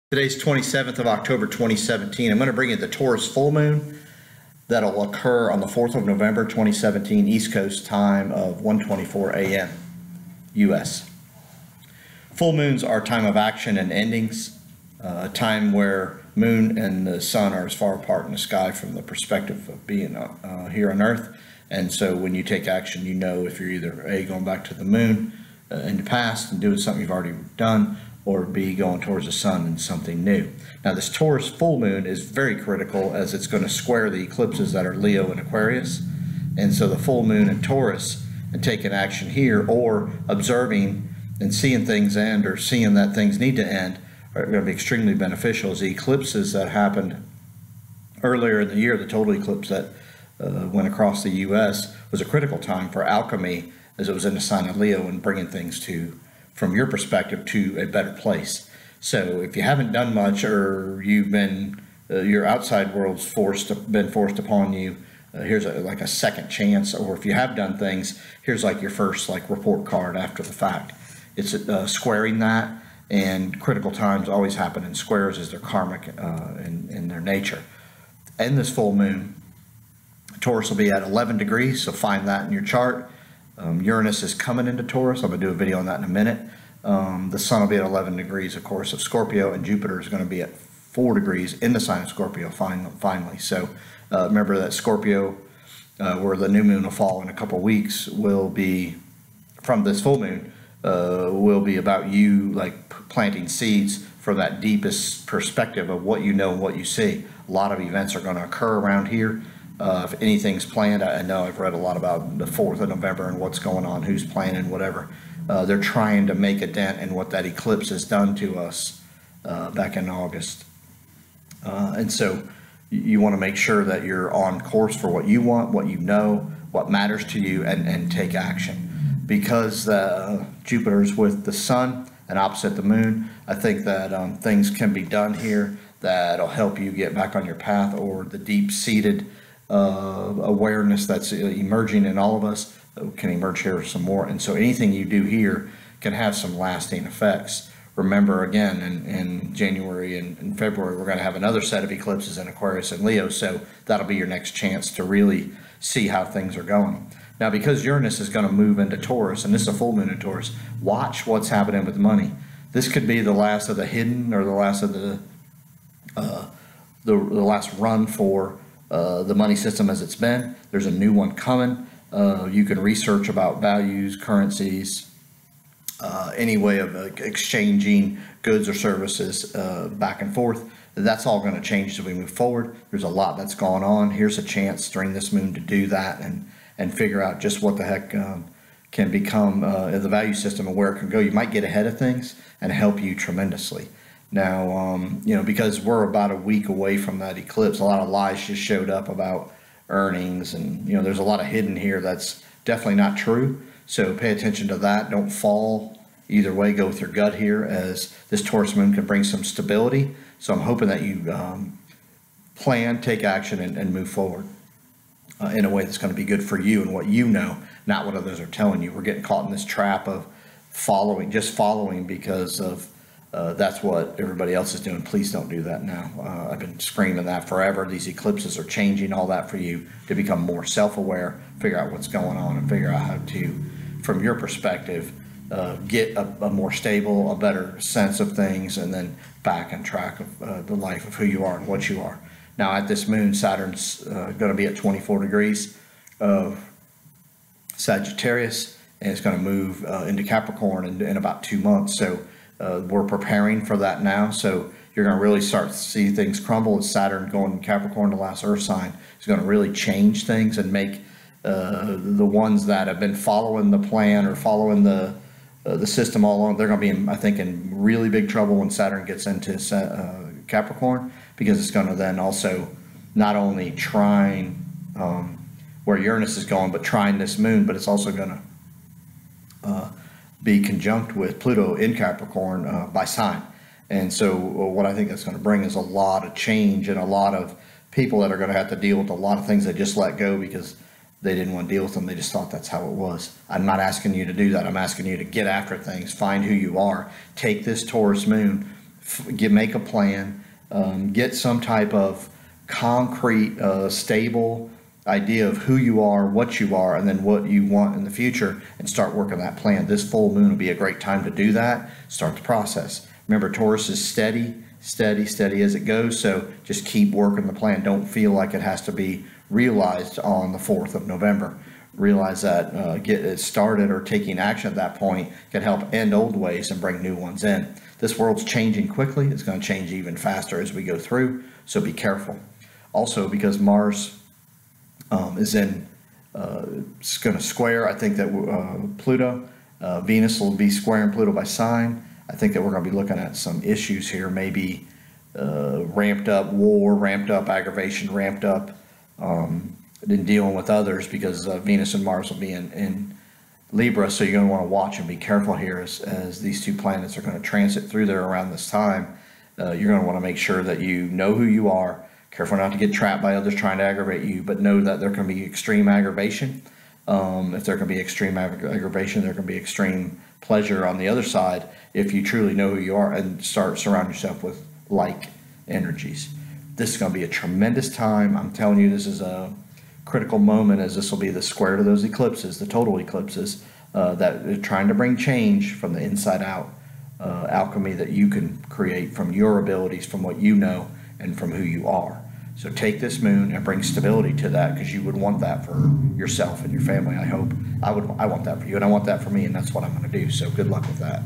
Today's 27th of October 2017. I'm going to bring you the Taurus full moon that'll occur on the 4th of November 2017 East Coast time of 1:24 a.m. U.S. Full moons are a time of action and endings, a time where moon and the sun are as far apart in the sky from the perspective of being here on Earth. And so when you take action, you know if you're either A, going back to the moon in the past and doing something you've already done, or B, going towards the sun and something new. Now this Taurus full moon is very critical as it's going to square the eclipses that are Leo and Aquarius. And so the full moon in Taurus and taking action here or observing and seeing things end or seeing that things need to end are going to be extremely beneficial, as the eclipses that happened earlier in the year, the total eclipse that went across the U.S. was a critical time for alchemy, as it was in the sign of Leo and bringing things to, from your perspective, to a better place. So if you haven't done much, or you've been your outside world's been forced upon you, here's like a second chance. Or if you have done things, here's like your first report card after the fact. It's squaring that, and critical times always happen in squares as they're karmic in their nature. And this full moon, Taurus will be at 11 degrees, so find that in your chart. Uranus is coming into Taurus. I'm going to do a video on that in a minute. The sun will be at 11 degrees, of course, of Scorpio, and Jupiter is going to be at 4 degrees in the sign of Scorpio finally. So remember that Scorpio, where the new moon will fall in a couple weeks, will be, from this full moon, will be about you planting seeds for that deepest perspective of what you know and what you see. A lot of events are going to occur around here. If anything's planned, I know I've read a lot about the 4th of November and what's going on, who's planning, whatever. They're trying to make a dent in what that eclipse has done to us back in August. And so you want to make sure that you're on course for what you want, what you know, what matters to you, and take action. Because Jupiter's with the sun and opposite the moon, I think that things can be done here that'll help you get back on your path, or the deep-seated awareness that's emerging in all of us can emerge here some more. And so anything you do here can have some lasting effects. Remember, again, in January and February, we're going to have another set of eclipses in Aquarius and Leo, so that'll be your next chance to really see how things are going. Now, because Uranus is going to move into Taurus, and this is a full moon in Taurus, watch what's happening with money. This could be the last of the hidden, or the last of the last run for the money system as it's been. There's a new one coming. You can research about values, currencies, any way of exchanging goods or services back and forth. That's all going to change as we move forward. There's a lot that's gone on. Here's a chance during this moon to do that and figure out just what the heck can become the value system and where it can go. You might get ahead of things and help you tremendously. Now, because we're about a week away from that eclipse, a lot of lies just showed up about earnings, and there's a lot of hidden here that's definitely not true. So pay attention to that. Don't fall either way. Go with your gut here, as this Taurus moon can bring some stability. So I'm hoping that you plan, take action, and move forward in a way that's going to be good for you and what you know, not what others are telling you. We're getting caught in this trap of just following because of that's what everybody else is doing. Please don't do that now. I've been screaming that forever. These eclipses are changing all that for you to become more self-aware, figure out what's going on, and figure out how to, from your perspective, get a more stable, a better sense of things, and then back on track of the life of who you are and what you are. Now, at this moon, Saturn's going to be at 24 degrees of Sagittarius, and it's going to move into Capricorn in about 2 months. So we're preparing for that now. So you're going to really start to see things crumble as Saturn going in Capricorn, the last Earth sign, is going to really change things and make the ones that have been following the plan or following the system all along, they're going to be, I think, in really big trouble when Saturn gets into Capricorn, because it's going to then also not only trine where Uranus is going, but trine this moon, but it's also going to be conjunct with Pluto in Capricorn by sign. And so what I think that's going to bring is a lot of change, and a lot of people that are going to have to deal with a lot of things they just let go because they didn't want to deal with them. They just thought that's how it was. I'm not asking you to do that. I'm asking you to get after things, find who you are, take this Taurus moon, make a plan, get some type of concrete, stable idea of who you are, and then what you want in the future, and start working that plan. This full moon will be a great time to do that. Start the process. Remember, Taurus is steady as it goes, so just keep working the plan. Don't feel like it has to be realized on the 4th of November. Realize that get it started or taking action at that point can help end old ways and bring new ones in. This world's changing quickly. It's going to change even faster as we go through, so be careful. Also, because Mars is it's going to square, I think that Pluto, Venus will be squaring Pluto by sign. I think that we're going to be looking at some issues here, maybe ramped up war, ramped up aggravation, ramped up in dealing with others, because Venus and Mars will be in Libra, so you're going to want to watch and be careful here as these two planets are going to transit through there around this time. You're going to want to make sure that you know who you are, careful not to get trapped by others trying to aggravate you, but know that there can be extreme aggravation. If there can be extreme aggravation, there can be extreme pleasure on the other side if you truly know who you are and start surrounding yourself with like energies. This is going to be a tremendous time. I'm telling you, this is a critical moment, as this will be the square to those eclipses, the total eclipses, that are trying to bring change from the inside out, alchemy that you can create from your abilities, from what you know, and from who you are. So take this moon and bring stability to that, because you would want that for yourself and your family. I hope I want that for you, and I want that for me, and that's what I'm going to do. So good luck with that.